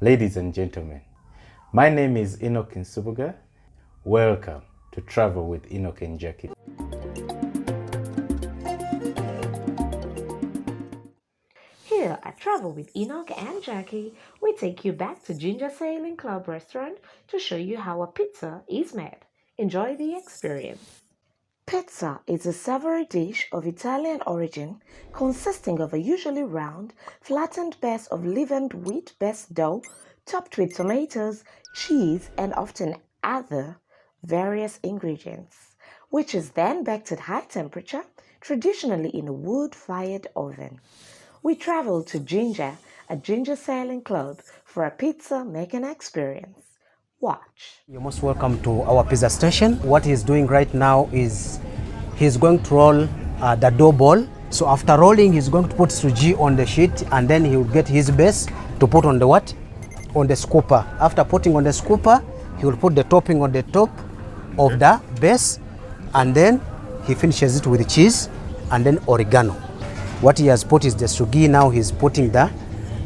Ladies and gentlemen, my name is Enoch Nsubuga. Welcome to Travel with Enoch and Jackie. Here at Travel with Enoch and Jackie, we take you back to Jinja Sailing Club restaurant to show you how a pizza is made. Enjoy the experience. Pizza is a savory dish of Italian origin consisting of a usually round, flattened base of leavened wheat-based dough topped with tomatoes, cheese, and often other various ingredients, which is then baked at high temperature, traditionally in a wood-fired oven. We traveled to Jinja at Jinja Sailing Club for a pizza making experience. Watch. You're most welcome to our pizza station. What he's doing right now is he's going to roll the dough ball. So after rolling, he's going to put suji on the sheet, and then he will get his base to put on the what? On the scooper. After putting on the scooper, he will put the topping on the top of the base, and then he finishes it with cheese and then oregano. What he has put is the sugi. Now he's putting the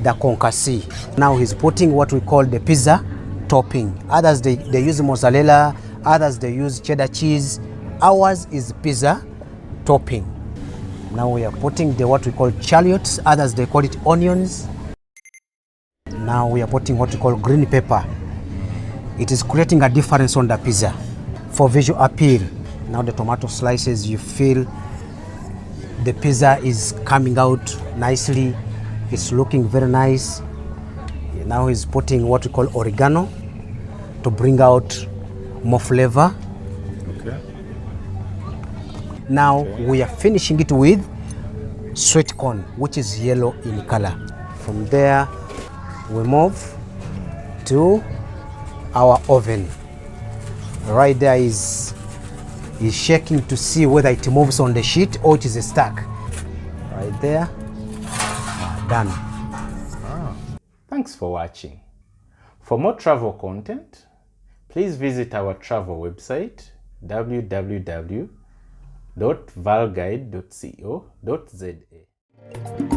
concassé. Now he's putting what we call the pizza topping. Others they use mozzarella, others they use cheddar cheese. Ours is pizza topping. Now we are putting the what we call shallots, others they call it onions. Now we are putting what we call green pepper. It is creating a difference on the pizza for visual appeal. Now the tomato slices, you feel the pizza is coming out nicely. It's looking very nice. Now he's putting what we call oregano to bring out more flavor. Okay. Now we are finishing it with sweet corn, which is yellow in color. From there, we move to our oven. Right there is shaking to see whether it moves on the sheet or it is stuck. Right there, done. Thanks for watching. For more travel content, please visit our travel website www.valguide.co.za.